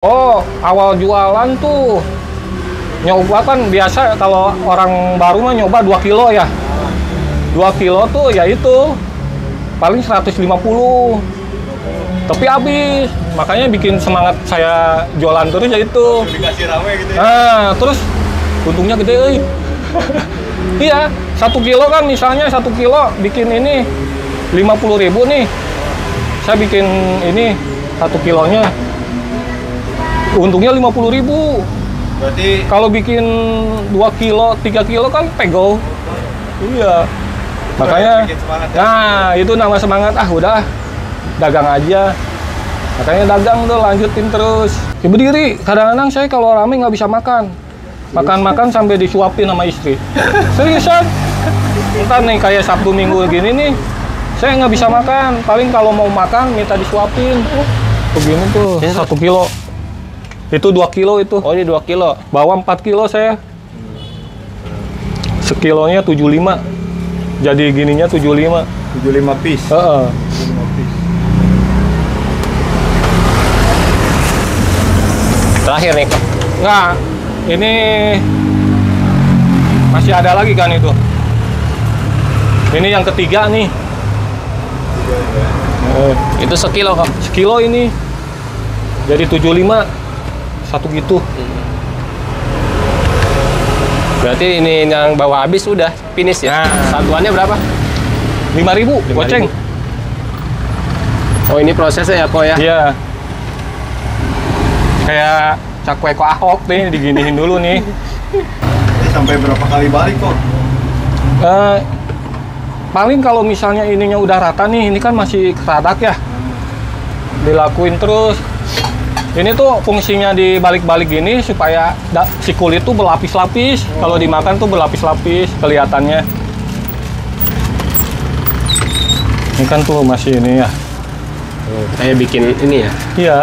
Oh, awal jualan tuh nyoba kan biasa kalau orang baru mah nyoba 2 kilo ya. 2 kilo tuh ya itu paling 150. Tapi habis. Makanya bikin semangat saya jualan terus ya itu. Dikasih rame gitu ya. Nah, terus untungnya gede euy. Iya, 1 kilo kan misalnya 1 kilo bikin ini 50.000 nih. Saya bikin ini 1 kilonya. Untungnya 50.000. Berarti Kalau bikin 2 kilo, 3 kilo kan pegel. Iya. Makanya, bikin semangat ya? nah itu nama semangat. Ah udah, dagang aja. Makanya dagang tuh lanjutin terus. Ya berdiri, kadang-kadang saya kalau rame nggak bisa makan. Makan-makan sampai disuapin sama istri. Seriusan? Ntar nih kayak Sabtu Minggu gini nih, saya nggak bisa makan. Paling kalau mau makan minta disuapin. Begini tuh, 1 kilo. Itu 2 kilo itu. Oh, ini 2 kilo. Bawa 4 kilo saya. Sekilonya 75. Jadi gininya 75. 75 piece. Heeh. 75 piece. Terakhir nih, Kak. Enggak, ini masih ada lagi kan itu. Ini yang ketiga nih. Itu sekilo, Kak. Sekilo ini. Jadi 75. Satu gitu. Berarti ini yang bawa habis udah finish ya. Nah. Satuannya berapa? 5.000 goceng. Oh, ini prosesnya ya, Kok ya? Iya. Kayak cakwe ko Ahok nih, diginiin dulu nih. Ini sampai berapa kali balik kok? Paling kalau misalnya ininya udah rata nih, ini kan masih keradak ya. Dilakuin terus. Ini tuh fungsinya dibalik-balik gini supaya si kulit tuh berlapis-lapis. Kalau dimakan tuh berlapis-lapis kelihatannya. Ini kan tuh masih ini ya. Kayak bikin ini ya. Iya.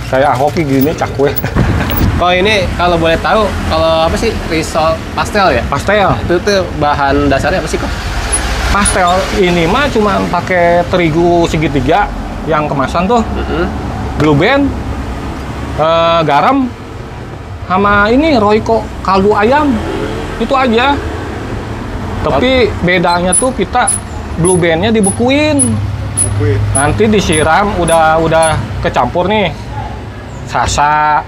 Kayak ahoki gini cakwe. Oh, ini kalau boleh tahu, kalau apa sih risol pastel ya? Pastel. Itu tuh bahan dasarnya apa sih, Kok? Pastel ini mah cuma pakai terigu segitiga yang kemasan tuh. Blue Band, garam, sama ini Royco kaldu ayam. Itu aja. Tapi bedanya tuh kita Blue Band-nya dibekuin. Nanti disiram udah kecampur nih. Sasa,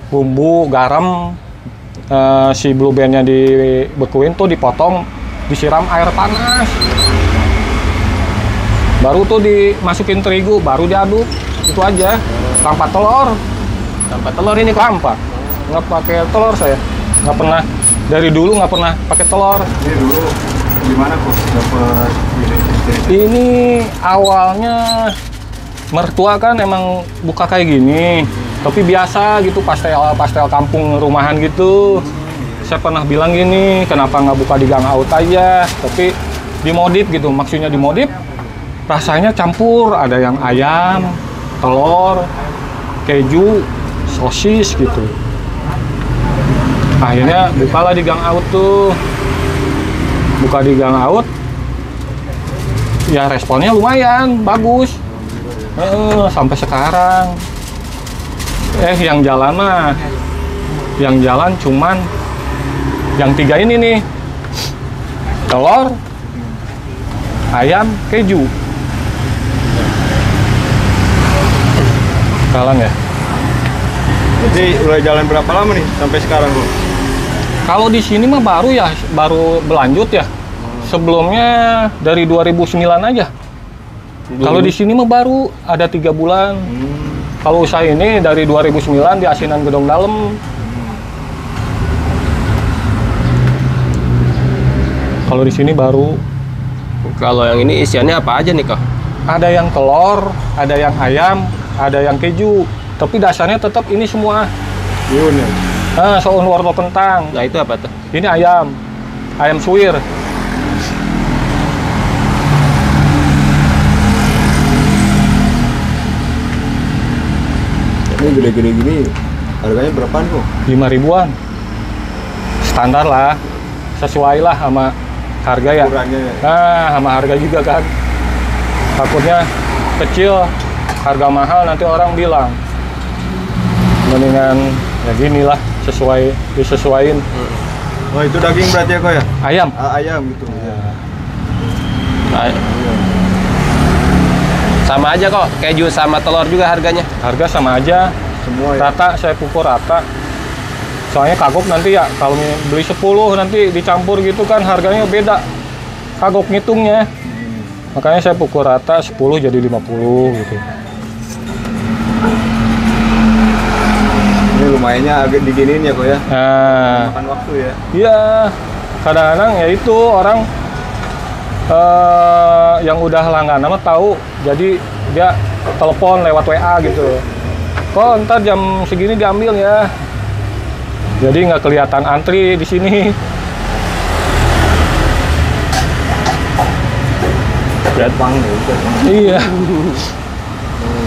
bumbu, garam, si Blue Band-nya dibekuin tuh dipotong, disiram air panas. Baru tuh dimasukin terigu, baru diaduk. Itu aja. Tanpa telur. Tanpa telur ini, Kok? Tanpa. Nggak pakai telur saya. Nggak pernah. Dari dulu nggak pernah pakai telur. Ini dulu gimana kok dapat ini? Ini awalnya mertua kan emang buka kayak gini. Tapi biasa gitu, pastel kampung rumahan gitu. Saya pernah bilang gini, kenapa nggak buka di gang out aja? Tapi dimodif gitu, maksudnya dimodif. Rasanya campur, ada yang ayam, telur, keju, sosis gitu. Akhirnya bukalah di gang out tuh. Buka di gang out. Ya responnya lumayan, bagus. Sampai sekarang. Yang jalan mah. Yang jalan cuman yang 3 ini nih. Telur, ayam, keju. Kalang ya. Jadi udah jalan berapa lama nih sampai sekarang kok? Kalau di sini mah baru ya, baru berlanjut ya. Sebelumnya dari 2009 aja. Kalau di sini mah baru ada 3 bulan. Kalau usaha ini dari 2009 di Asinan Gedong Dalem. Kalau di sini baru. Kalau yang ini isiannya apa aja nih, Kok? Ada yang telur, ada yang ayam, ada yang keju. Tapi dasarnya tetap ini semua. Yun ya. Soun wortel kentang. Nah, itu apa tuh? Ini ayam. Ayam suwir. Ini gede-gede gini. Harganya berapaan kok? 5 ribuan. Standar lah. Sesuai lah sama harga ya. Ukurannya ya. Nah, sama harga juga kan. Takutnya kecil, harga mahal nanti orang bilang. mendingan ya gini lah, disesuaiin. Oh itu daging berarti ya kok ya? Ayam. Ayam gitu. Ya. Nah, sama aja kok, keju sama telur juga harganya. Harga sama aja. Semua ya. Rata, saya pukul rata. Soalnya kagok nanti ya, kalau beli 10 nanti dicampur gitu kan harganya beda. Kagok ngitungnya. Makanya saya pukul rata 10 jadi 50 gitu. Ini lumayannya agak diginiin ya kok ya? Nah, Makan waktu ya? iya. Kadang-kadang ya itu orang yang udah langganan mah tahu. Jadi dia telepon lewat WA gitu. Kok ntar jam segini diambil ya. Jadi nggak kelihatan antri di sini. Kepang ya, Iya.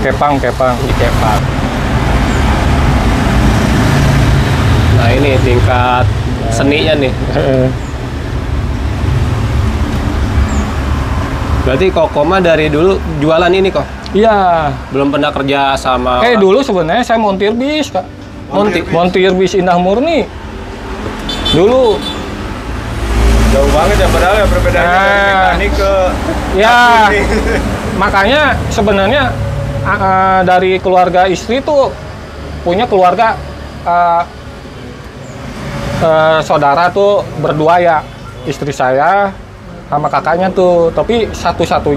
Kepang. Di kepang. Nah ini tingkat seninya nih. Berarti Koko mah dari dulu jualan ini kok? Iya. Belum pernah kerja sama... Dulu sebenarnya saya montir bis, Kak. Montir bis Indah Murni. Dulu. jauh banget ya padahal ya perbedaannya dari mekanik ke Ya, makanya sebenarnya dari keluarga istri tuh punya keluarga saudara tuh berdua ya, istri saya sama kakaknya tuh, tapi satu-satu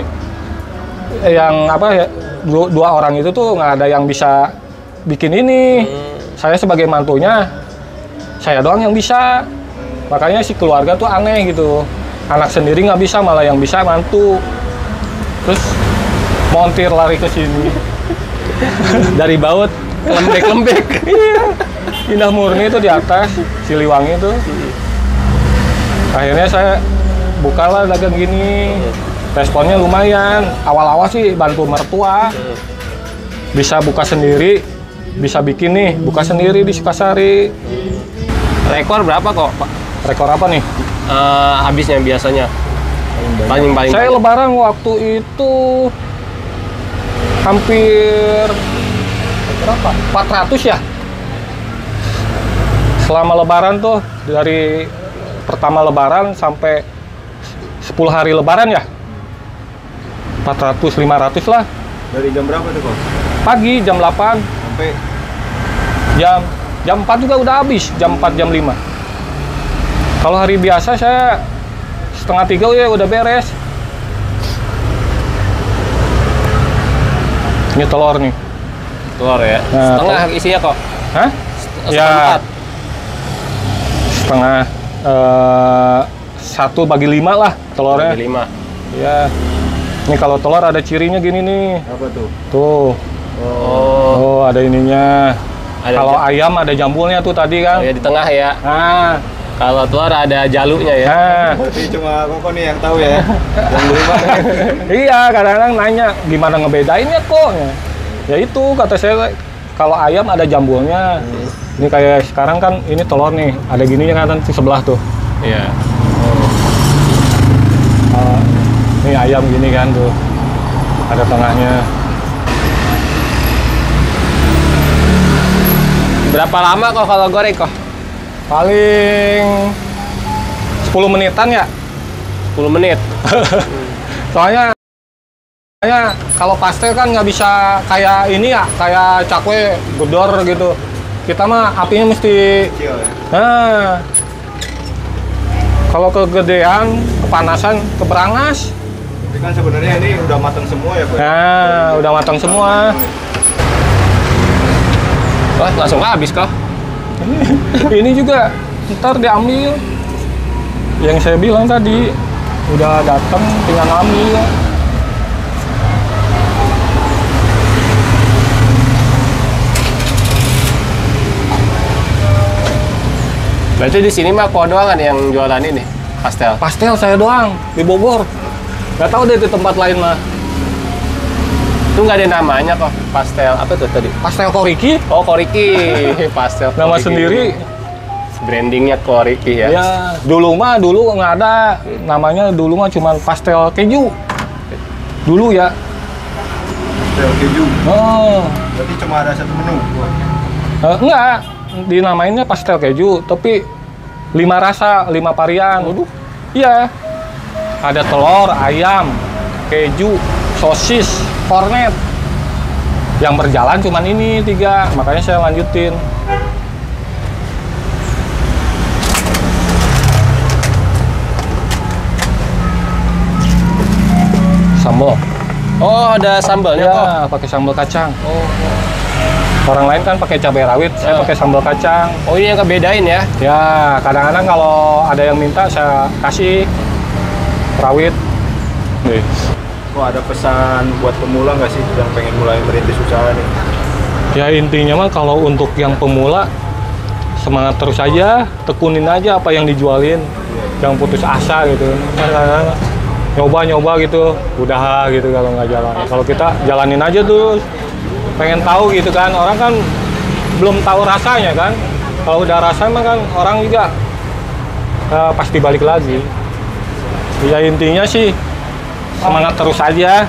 yang apa ya, dua orang itu tuh nggak ada yang bisa bikin ini. Saya sebagai mantunya, saya doang yang bisa. Makanya si keluarga tuh aneh gitu. Anak sendiri nggak bisa, malah yang bisa mantu. Terus montir lari ke sini. Dari baut lembek-lembek. Iya. Indah Murni itu di atas, Siliwangi itu. Akhirnya saya bukalah dagang gini. Responnya lumayan. Awal-awal sih bantu mertua. Bisa buka sendiri, bisa bikin nih, buka sendiri di Sukasari. Rekor berapa kok, Pak? Rekor apa nih? Habisnya biasanya paling Saya lebaran waktu itu hampir berapa? 400 ya. Selama lebaran tuh dari pertama lebaran sampai 10 hari lebaran ya. 400 500 lah. dari jam berapa tuh kok? Pagi jam 8 Sampai jam 4 juga udah habis, jam 4 jam 5. Kalau hari biasa saya setengah 3 ya udah beres. Ini telur nih. telur ya. Nah, Setengah isinya kok. Hah? Ya, Seperempat. setengah 1 bagi 5 lah telurnya. Bagi 5. Ya. Ini kalau telur ada cirinya gini nih. apa tuh? Tuh. Oh, Oh, ada ininya. Ada Kalau ayam ada jambulnya tuh tadi oh kan. ya di tengah ya. Nah, Kalau telur ada jaluknya ya. nah. Berarti cuma Koko nih yang tahu ya. Yang beli mana? Iya, kadang-kadang nanya gimana ngebedainnya kok. Ya itu kata saya, kalau ayam ada jambulnya. Ini kayak sekarang kan ini telur nih, ada gininya kan di sebelah tuh. Iya. Ini ayam gini kan tuh, ada tengahnya. Berapa lama kok kalau goreng kok? Paling 10 menitan ya. 10 menit. Soalnya kalau pastel kan nggak bisa kayak ini ya, kayak cakwe gedor gitu. Kita mah apinya mesti, Kecil ya. nah, kalau kegedean, kepanasan, keberangas. Tapi kan sebenarnya ini udah matang semua ya, Kok? Nah, udah matang semua. Wah, langsung habis kok. Ini juga ntar diambil. Yang saya bilang tadi, udah datang tinggal ambil. Berarti di sini mah kok doang kan yang jualan ini pastel. Pastel saya doang di Bogor. Nggak tahu deh di tempat lain mah. Itu nggak ada namanya kok pastel. Apa tuh tadi? Pastel Koriki, Oh, Koriki. Pastel. nama Koriki. sendiri. Brandingnya Koriki ya. Ya, dulu nggak ada. Namanya dulu mah cuma pastel keju. Dulu ya. Pastel keju. Oh, Berarti cuma ada satu menu. Enggak, dinamainnya pastel keju, tapi 5 rasa, 5 varian. Waduh. Iya. Ada telur, ayam, keju, sosis, kornet. Yang berjalan cuman ini 3, makanya saya lanjutin. Sambal. Oh, ada sambalnya kok. Ya, pakai sambal kacang. Oh. Orang lain kan pakai cabai rawit, saya pakai sambal kacang. Oh, ini yang kebedain ya. Ya, kadang-kadang kalau ada yang minta saya kasih rawit. Nih. Kok ada pesan buat pemula nggak sih yang pengen mulai merintis usaha nih? Ya intinya mah kalau untuk yang pemula semangat terus aja, tekunin aja apa yang dijualin, jangan putus asa gitu. Kadang-kadang nyoba-nyoba gitu, udah gitu kalau nggak jalan. Kalau kita jalanin aja terus, pengen tahu gitu kan. Orang kan belum tahu rasanya kan. Kalau udah rasa mah kan orang juga pasti balik lagi. Ya intinya sih semangat terus aja.